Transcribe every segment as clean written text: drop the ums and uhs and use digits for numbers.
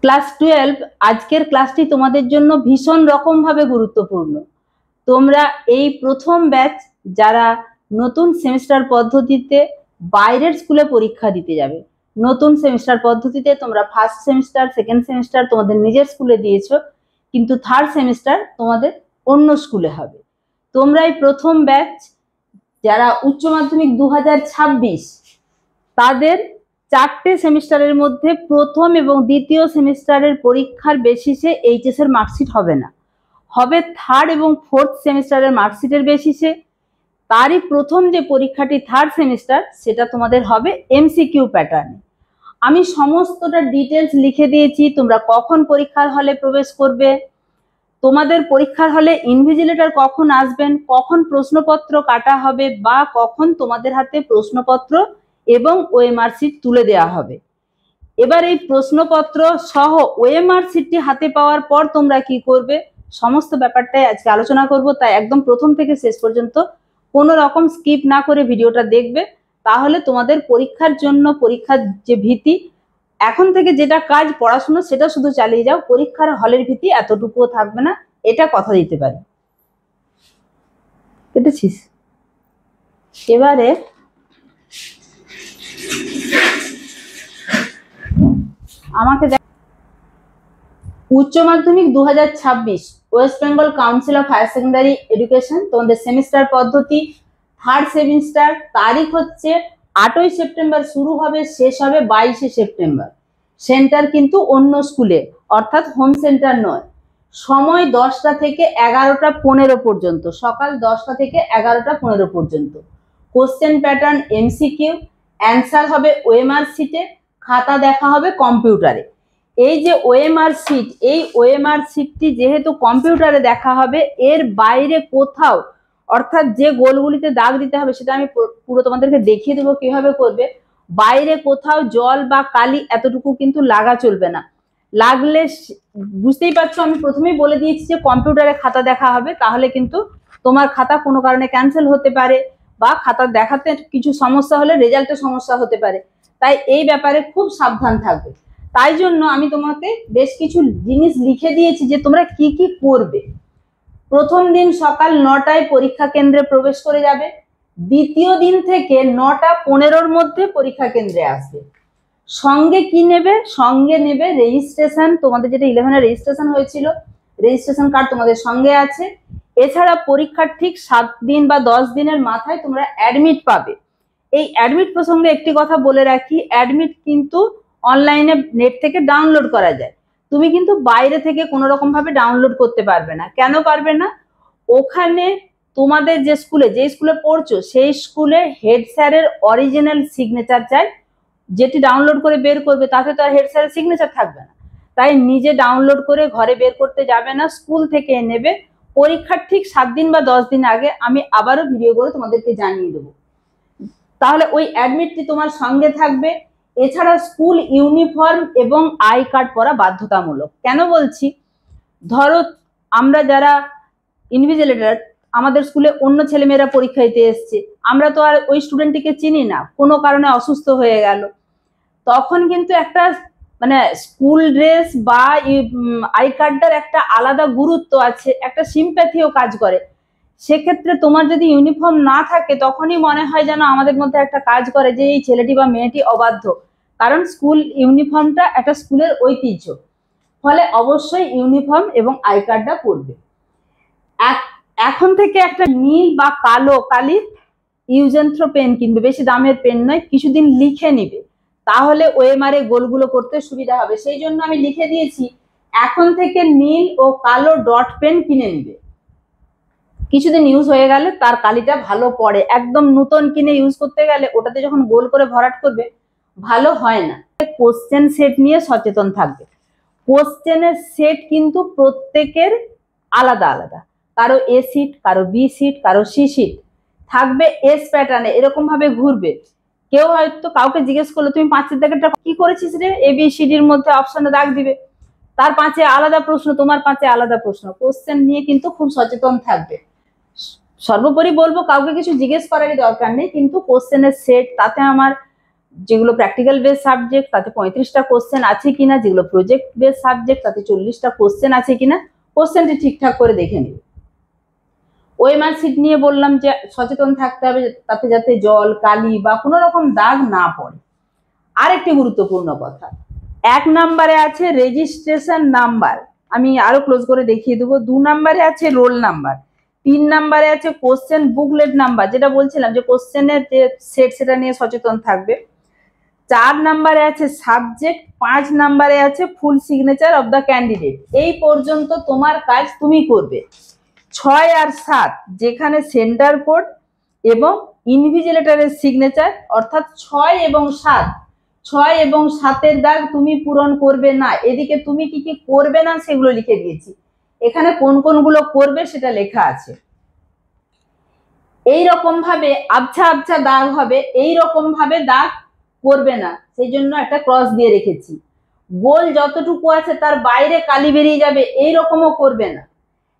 Class 12 আজকের ক্লাসটি তোমাদের জন্য ভীষণ রকম ভাবে গুরুত্বপূর্ণ। তোমরা এই প্রথম ব্যাচ যারা নতুন সেমিস্টার পদ্ধতিতে বাইরের স্কুলে পরীক্ষা দিতে যাবে। নতুন সেমিস্টার পদ্ধতিতে তোমরা ফার্স্ট সেমিস্টার, সেকেন্ড সেমিস্টার তোমাদের নিজের স্কুলে দিয়েছো, কিন্তু থার্ড সেমিস্টার তোমাদের অন্য স্কুলে হবে। তোমরা এই প্রথম ব্যাচ যারা উচ্চ মাধ্যমিক 2026 তাদের 4টে সেমিস্টারের মধ্যে প্রথম এবং দ্বিতীয় সেমিস্টারের পরীক্ষার বেসিসে এইচএস এর মার্কশিট হবে না, হবে থার্ড এবং ফোর্থ সেমিস্টারের মার্কশিটের বেসিসে। তারই প্রথম যে পরীক্ষাটি থার্ড সেমিস্টার সেটা তোমাদের হবে এমসিকিউ প্যাটার্নে। আমি সমস্তটা ডিটেলস লিখে দিয়েছি, তোমরা কখন পরীক্ষার হলে প্রবেশ করবে, তোমাদের পরীক্ষার হলে ইনভিজিলেটর কখন আসবেন, কখন প্রশ্নপত্র কাটা হবে বা কখন তোমাদের হাতে প্রশ্নপত্র এবং ওএমআর শিট তুলে দেওয়া হবে। এবার এই প্রশ্নপত্র সহ ওএমআর শিটটি হাতে পাওয়ার পর তোমরা কি করবে সমস্ত ব্যাপারটাই আজকে আলোচনা করব। তাই একদম প্রথম থেকে শেষ পর্যন্ত কোনো রকম স্কিপ না করে ভিডিওটা দেখবে, তাহলে তোমাদের পরীক্ষার জন্য পরীক্ষার যে ভীতি, এখন থেকে যেটা কাজ পড়াশুনো সেটা শুধু চালিয়ে যাও, পরীক্ষার হলের ভীতি এতটুকুও থাকবে না, এটা কথা দিতে পারি। কেটেছিস? এবারে আমাকে উচ্চ মাধ্যমিক 2026 West Bengal council of higher secondary education তোমাদের সেমিস্টার পদ্ধতি থার্ড সেমিস্টার, তারিখ হচ্ছে 8ই সেপ্টেম্বর শুরু হবে, শেষ হবে 22শে সেপ্টেম্বর। সেন্টার কিন্তু অন্য স্কুলে, অর্থাৎ হোম সেন্টার নয়। সময় 10টা থেকে 11টা 15 পর্যন্ত, সকাল 10টা থেকে 11টা 15 পর্যন্ত। কোশ্চেন প্যাটার্ন এমসিকিউ, অ্যান্সার হবে ওএমআর শিটে, খাতা দেখা হবে কম্পিউটারে। এই যে ওএমআর শিট, এই ওএমআর শিটটি যেহেতু কম্পিউটারে দেখা হবে, এর বাইরে কোথাও, অর্থাৎ যে গোলগুলিতে দাগ দিতে হবে সেটা আমি পুরো তোমাদেরকে দেখিয়ে দেবো কিভাবে করবে। বাইরে কোথাও জল বা কালি এতটুকু কিন্তু লাগা চলবে না, লাগলে বুঝতেই পারছো আমি প্রথমেই বলে দিয়েছি যে কম্পিউটারে খাতা দেখা হবে, তাহলে কিন্তু তোমার খাতা কোনো কারণে ক্যান্সেল হতে পারে বা খাতা দেখাতে কিছু সমস্যা হলে রেজাল্টে সমস্যা হতে পারে। তাই এই ব্যাপারে খুব সাবধান থাকবে। তাই জন্য আমি তোমাকে বেশ কিছু জিনিস লিখে দিয়েছি যে তোমরা কি কি করবে। প্রথম দিন সকাল 9টায় পরীক্ষা কেন্দ্রে প্রবেশ করে যাবে, দ্বিতীয় দিন থেকে 9টা 15-র মধ্যে পরীক্ষা কেন্দ্রে আসবে। সঙ্গে কি নেবে? সঙ্গে নেবে রেজিস্ট্রেশন, তোমাদের যেটা 11-এর রেজিস্ট্রেশন হয়েছিল রেজিস্ট্রেশন কার্ড তোমাদের সঙ্গে আছে। এছাড়া পরীক্ষার ঠিক 7 দিন বা 10 দিনের মাথায় তোমরা অ্যাডমিট পাবে। এই অ্যাডমিট প্রসঙ্গে একটি কথা বলে রাখি, অ্যাডমিট কিন্তু অনলাইনে নেট থেকে ডাউনলোড করা যায়, তুমি কিন্তু বাইরে থেকে কোনো রকম ভাবে ডাউনলোড করতে পারবে না। কেন পারবে না? ওখানে তোমাদের যে স্কুলে পড়ছো সেই স্কুলে হেড স্যারের অরিজিনাল সিগনেচার চাই, যেটি ডাউনলোড করে বের করবে তাতে তো আর হেড স্যারের সিগনেচার থাকবে না। তাই নিজে ডাউনলোড করে ঘরে বের করতে যাবে না, স্কুল থেকে নেবে। পরীক্ষার ঠিক 7 দিন বা 10 দিন আগে আমি আবারও ভিডিও করে তোমাদেরকে জানিয়ে দেবো। তাহলে ওই অ্যাডমিটটি তোমার সঙ্গে থাকবে। এছাড়া স্কুল ইউনিফর্ম এবং আই কার্ড পরা বাধ্যতামূলক। কেন বলছি? ধরো আমরা যারা ইনভিজিলেটর, আমাদের স্কুলে অন্য ছেলেমেয়েরা পরীক্ষা দিতে এসছে, আমরা তো আর ওই স্টুডেন্টটিকে চিনি না, কোনো কারণে অসুস্থ হয়ে গেল, তখন কিন্তু একটা মানে স্কুল ড্রেস বা আই কার্ডটার একটা আলাদা গুরুত্ব আছে, একটা সিম্প্যাথিও কাজ করে। সেক্ষেত্রে তোমার যদি ইউনিফর্ম না থাকে তখনই মনে হয় যেন আমাদের মধ্যে একটা কাজ করে যে এই ছেলেটি বা মেয়েটি অবাধ্য, কারণ স্কুল ইউনিফর্মটা একটা স্কুলের ঐতিহ্য। ফলে অবশ্যই ইউনিফর্ম এবং আই কার্ডটা পরবে। এখন থেকে একটা নীল বা কালো কালির ইউজেন্থ্র পেন কিনবে, বেশি দামের পেন নয়, কিছুদিন লিখে নিবে, তাহলে ওএমআর গোলগুলো করতে সুবিধা হবে। সেই জন্য আমি লিখে দিয়েছি এখন থেকে নীল ও কালো ডট পেন কিনে নিবে। কিছুদিন ইউজ হয়ে গেলে তার কালিটা ভালো পড়ে, একদম নতুন কিনে ইউজ করতে গেলে ওটাতে যখন গোল করে ভরাট করবে ভালো হয় না। কোশ্চেন সেট নিয়ে সচেতন থাকবে। কোশ্চেনের সেট কিন্তু প্রত্যেকের আলাদা আলাদা, কারো এ সিট, কারো বি সিট, কারো সি সিট থাকবে, এস প্যাটার্নে এরকম ভাবে ঘুরবে। কেউ হয়তো কাউকে জিজ্ঞেস করলো তুমি 5-এর দাগেরটা কি করেছিস রে, এ বি সি ডির মধ্যে অপশনে দাগ দিবে, তার 5-এ আলাদা প্রশ্ন, তোমার 5-এ আলাদা প্রশ্ন। কোশ্চেন নিয়ে কিন্তু খুব সচেতন থাকবে। সর্বোপরি বলবো কাউকে কিছু জিজ্ঞেস করারই দরকার নেই, কিন্তু কোশ্চেনের সেট, তাতে আমার যেগুলো প্র্যাকটিক্যাল বেস সাবজেক্ট তাতে 35টা কোশ্চেন আছে কিনা, যেগুলো প্রজেক্ট বেস সাবজেক্ট তাতে 40টা কোশ্চেন আছে কিনা, কোশ্চেনটি ঠিকঠাক করে দেখে নিবে। ওএমআর সিট নিয়ে বললাম যে সচেতন থাকতে হবে তাতে যাতে জল, কালি বা কোনো রকম দাগ না পড়ে। আরেকটি গুরুত্বপূর্ণ কথা, 1 নম্বরে আছে রেজিস্ট্রেশন নাম্বার, আমি আরো ক্লোজ করে দেখিয়ে দেবো। 2 নম্বরে আছে রোল নাম্বার, 3 নম্বরে আছে কোশ্চেন বুকলেট নাম্বার, যেটা বলছিলাম যে কোশ্চেনের যে সেট সেটা নিয়ে সচেতন থাকবে। 4 নম্বরে আছে সাবজেক্ট, 5 নম্বরে আছে full signature of the candidate. এই পর্যন্ত তোমার কাজ তুমি করবে। 6 আর 7 যেখানে সেন্টার কোড এবং ইনভিজিলেটরের সিগনেচার, অর্থাৎ 6 এবং 7, 6 এবং 7-এর দাগ তুমি পূরণ করবে না। এদিকে তুমি কি কি করবে না সেগুলো লিখে দিয়েছি, এখানে কোন কোনগুলো করবে সেটা লেখা আছে। এই রকম ভাবে আবছা আবছা দাগ হবে, এই রকম ভাবে দাগ করবে না, সেই জন্য একটা ক্রস দিয়ে রেখেছি। গোল যতটুকু আছে তার বাইরে কালি বেরিয়ে যাবে, এই রকমও করবে না।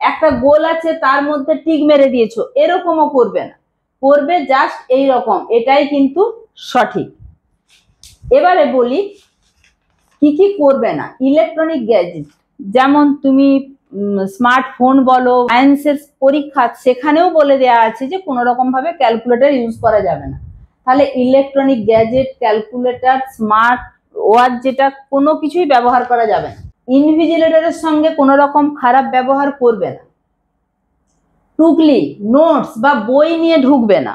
একটা গোল আছে তার মধ্যে টিক মেরে দিয়েছো, এরকমও করবে না, করবে জাস্ট এই রকম, এটাই কিন্তু সঠিক। এবারে বলি কি কি করবে না। ইলেকট্রনিক গ্যাজেট, যেমন তুমি স্মার্টফোন বলো, সায়েন্সের পরীক্ষা সেখানেও বলে দেওয়া আছে যে কোনো রকম ভাবে ক্যালকুলেটর ইউজ করা যাবে না। তাহলে electronic gadget, calculator, smart watch যেটা কোনো কিছুই ব্যবহার করা যাবে না। ইনভিজিলেটরের সঙ্গে কোনো রকম খারাপ ব্যবহার করবে না। টুকলি, নোটস বা বই নিয়ে ঢুকবে না।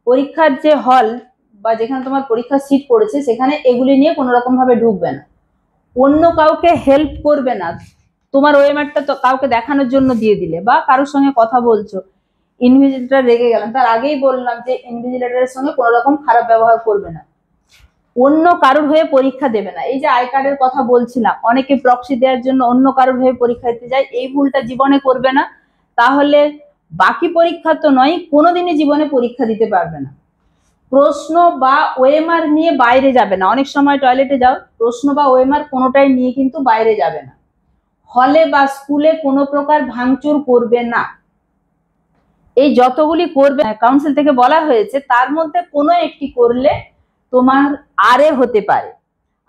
পরীক্ষার যে হল বা যেখানে তোমার পরীক্ষার সিট পড়েছে সেখানে এগুলি নিয়ে কোনো রকম ভাবে ঢুকবে না। অন্য কাউকে হেল্প করবে না। তোমার ওএমআরটা তো কাউকে দেখানোর জন্য দিয়ে দিলে বা কারোর সঙ্গে কথা বলছো, ইনভিজিলেটর রেগে গেলাম, তার আগেই বললাম যে ইনভিজিলেটরের সঙ্গে কোনো রকম খারাপ ব্যবহার করবে না। অন্য কারোর হয়ে পরীক্ষা দেবে না। এই যে আই কার্ডের কথা বলছিলাম, অনেকে প্রক্সি দেওয়ার জন্য অন্য কারোর হয়ে পরীক্ষা দিতে যায়, এই ভুলটা জীবনে করবে না। তাহলে বাকি পরীক্ষা তো নয়, কোনোদিনই জীবনে পরীক্ষা দিতে পারবে না। প্রশ্ন বা ওএমআর নিয়ে বাইরে যাবে না। অনেক সময় টয়লেটে যাও, প্রশ্ন বা ওএমআর কোনোটাই নিয়ে কিন্তু বাইরে যাবে না। হলে বা স্কুলে কোনো প্রকার ভাঙচুর করবে না। এই যতগুলি করবে কাউন্সিল থেকে বলা হয়েছে তার মধ্যে কোনো একটি করলে তোমার আরএ হতে পারে।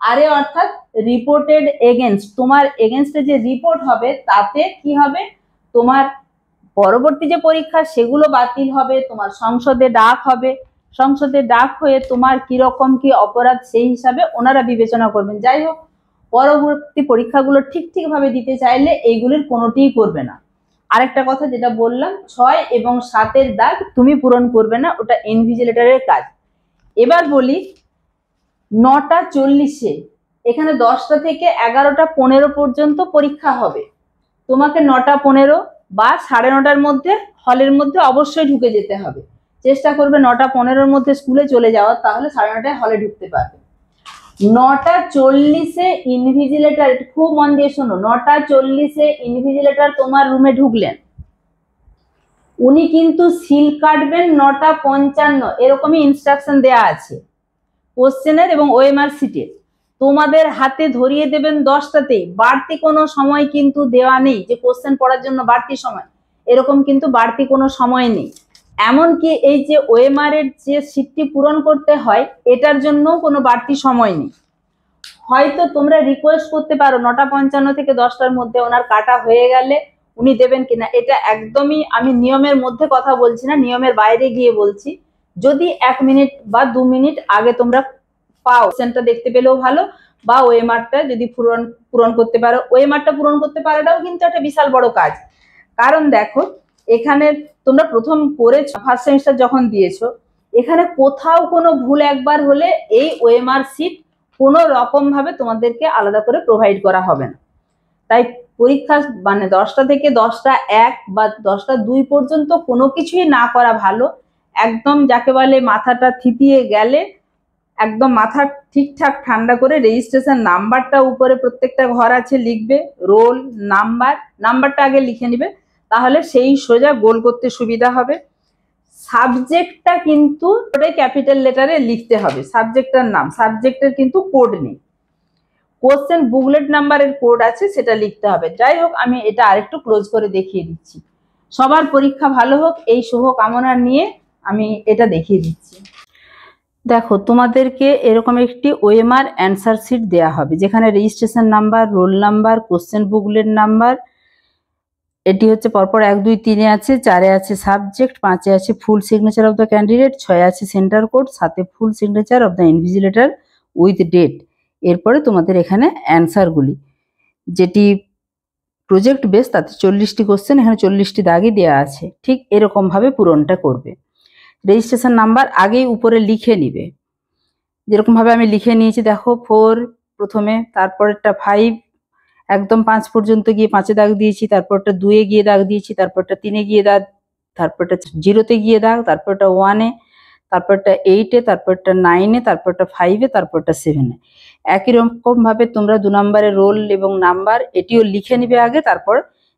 আরএ অর্থাৎ রিপোর্টেড এগেনস্ট, তোমার এগেনস্টে যে রিপোর্ট হবে তাতে কি হবে, তোমার পরবর্তী যে পরীক্ষা সেগুলো বাতিল হবে, তোমার সংসদে ডাক হবে, সংসদে ডাক হয়ে তোমার কিরকম কি অপরাধ সেই হিসাবে ওনারা বিবেচনা করবেন। যাই হোক, পরবর্তী পরীক্ষাগুলো ঠিকভাবে দিতে চাইলে এইগুলির কোনোটিই করবে না। আরেকটা কথা যেটা বললাম, 6 এবং 7-এর দাগ তুমি পূরণ করবে না, ওটা ইনভিজিলেটরের কাজ। এবার বলি 9টা 40-এ, এখানে 10টা থেকে 11টা 15 পর্যন্ত পরীক্ষা হবে। তোমাকে 9টা 15 বা 9:30টার মধ্যে হলের মধ্যে অবশ্যই ঢুকে যেতে হবে। চেষ্টা করবে 9টা 15-এর মধ্যে স্কুলে চলে যাওয়ার, তাহলে 9:30টায় হলে ঢুকতে পারবে। 9টা 40-এ ইনভিজিলেটর, খুব মন দিয়ে শোনো, 9টা 40-এ ইনভিজিলেটর তোমার রুমে ঢুকলেন, উনি কিন্তু সিল কাটবেন 9টা 55, এরকমই ইনস্ট্রাকশন দেয়া আছে কোশ্চেনের এবং ওএমআর সিটের। তোমাদের হাতে ধরিয়ে দেবেন 10টাতেই, বাড়তি কোনো সময় কিন্তু দেওয়া নেই যে কোশ্চেন পড়ার জন্য বাড়তি সময়, এরকম কিন্তু বাড়তি কোনো সময় নেই। এমনকি এই যে ওএমআর এর যে সিটটি পূরণ করতে হয় এটার জন্য কোনো বাড়তি সময় নেই। হয়তো তোমরা রিকোয়েস্ট করতে পারো 9টা 55 থেকে 10টার মধ্যে ওনার কাটা হয়ে গেলে উনি দেবেন কিনা, এটা একদমই আমি নিয়মের মধ্যে কথা বলছি না, নিয়মের বাইরে গিয়ে বলছি। যদি 1 মিনিট বা 2 মিনিট আগে তোমরা পাও, সেন্টার দেখতে পেলেও ভালো, বা ওএমআরটা যদি পূরণ করতে পারো। ওএমআরটা পূরণ করতে পারাটাও কিন্তু একটা বিশাল বড় কাজ। কারণ দেখো, এখানে তোমরা প্রথম করেছো, ফার্স্ট সেমিস্টার যখন দিয়েছো, এখানে কোথাও কোনো ভুল একবার হলে এই ওএমআর সিট কোনো রকম ভাবে তোমাদেরকে আলাদা করে প্রোভাইড করা হবে না। তাই পরীক্ষা মানে 10টা থেকে 10টা 1 বা 10টা 2 পর্যন্ত কোনো কিছুই না করা ভালো। একদম যাকে বলে মাথাটা থিতিয়ে গেলে একদম মাথা ঠিকঠাক ঠান্ডা করে রেজিস্ট্রেশন নাম্বারটা উপরে প্রত্যেকটা ঘর আছে লিখবে, রোল নাম্বারটা আগে লিখে নিবে, তাহলে সেই সোজা গোল করতে সুবিধা হবে। সাবজেক্টটা কিন্তু ওটাই ক্যাপিটাল লেটারে লিখতে হবে, সাবজেক্টের নাম, সাবজেক্টের কিন্তু কোড নেই। কোশ্চেন বুকলেট নাম্বারের কোড আছে, সেটা লিখতে হবে। যাই হোক, আমি এটা আরেকটু ক্লোজ করে দেখিয়ে দিচ্ছি। সবার পরীক্ষা ভালো হোক এই শুভ কামনা নিয়ে আমি এটা দেখিয়ে দিচ্ছি। দেখো তোমাদেরকে এরকম একটি ওএমআর অ্যান্সার শিট দেওয়া হবে, যেখানে registration number, roll number, question booklet number, এটি হচ্ছে পরপর 1 2 3-এ আছে, 4-এ আছে সাবজেক্ট, 5-এ আছে full signature of the candidate, 6-এ আছে সেন্টার কোড, 7-এ full signature of the invigilator with date. এরপরে তোমাদের এখানে অ্যান্সারগুলি, যেটি প্রজেক্ট বেস তাতে 40টি কোশ্চেন, এখানে 40টি দাগই দেওয়া আছে, ঠিক এরকমভাবে পূরণটা করবে। রেজিস্ট্রেশন নাম্বার আগেই উপরে লিখে নিবে, যেরকমভাবে আমি লিখে নিয়েছি। দেখো 4 প্রথমে, তারপরেরটা 5, একদম 5 পর্যন্ত গিয়ে 5-এ দাগ দিয়েছি, তারপরটা 2-এ গিয়ে দাগ দিয়েছি, তারপরটা 3-এ গিয়ে দাগ, তারপরটা 0-তে গিয়ে দাগ, তারপরটা 1-এ, তারপরটা 8-এ, তারপরটা 9-এ, তারপরটা 5-এ, তারপরটা 7-এ। একই রকমভাবে তোমরা 2 নম্বরের রোল এবং নাম্বার এটিও লিখে নিবে আগে, তারপর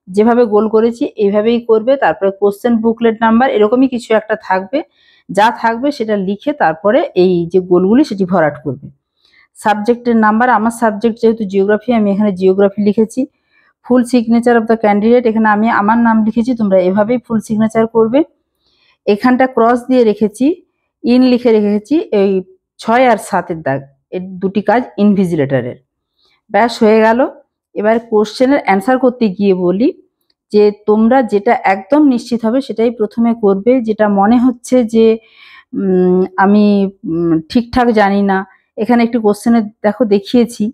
যেভাবে গোল করেছি এইভাবেই করবে। তারপরে কোশ্চেন বুকলেট নাম্বার এরকমই কিছু একটা থাকবে, যা থাকবে সেটা লিখে তারপরে এই যে গোলগুলি সেটি ভরাট করবে। সাবজেক্টের নাম্বার, আমার সাবজেক্ট যেহেতু জিওগ্রাফি, আমি এখানে জিওগ্রাফি লিখেছি। ফুল সিগনেচার অফ দ্য ক্যান্ডিডেট, এখানে আমি আমার নাম লিখেছি, তোমরা এভাবেই ফুল সিগনেচার করবে। এখানটা ক্রস দিয়ে রেখেছি, ইন লিখে রেখেছি এই 6 আর 7-এর দাগ, এই দুটি কাজ ইনভিজিলেটরের। ব্যাস হয়ে গেল। এবার কোশ্চেনের অ্যান্সার করতে গিয়ে বলি যে তোমরা যেটা একদম নিশ্চিত হবে সেটাই প্রথমে করবে। যেটা মনে হচ্ছে যে আমি ঠিকঠাক জানি না, এখানে একটি কোশ্চেনে দেখো দেখিয়েছি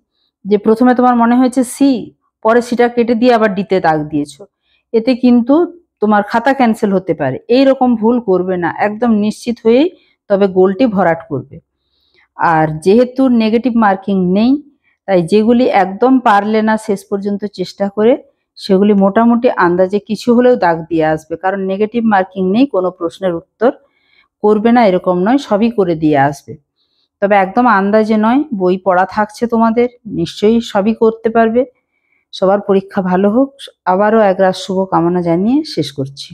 যে প্রথমে তোমার মনে হয়েছে সি, পরে সেটা কেটে দিয়ে আবার ডিতে দাগ দিয়েছো, এতে কিন্তু তোমার খাতা ক্যান্সেল হতে পারে। এই রকম ভুল করবে না, একদম নিশ্চিত হয়েই তবে গোলটি ভরাট করবে। আর যেহেতু নেগেটিভ মার্কিং নেই, তাই যেগুলি একদম পারলে না শেষ পর্যন্ত চেষ্টা করে, সেগুলি মোটামুটি আন্দাজে কিছু হলেও দাগ দিয়ে আসবে। কারণ নেগেটিভ মার্কিং নেই, কোনো প্রশ্নের উত্তর করবে না এরকম নয়, সবই করে দিয়ে আসবে। তবে একদম আন্দাজে নয়, বই পড়া থাকছে তোমাদের, নিশ্চয়ই সবই করতে পারবে। সবার পরীক্ষা ভালো হোক। আবারও একরাশ শুভ কামনা জানিয়ে শেষ করছি।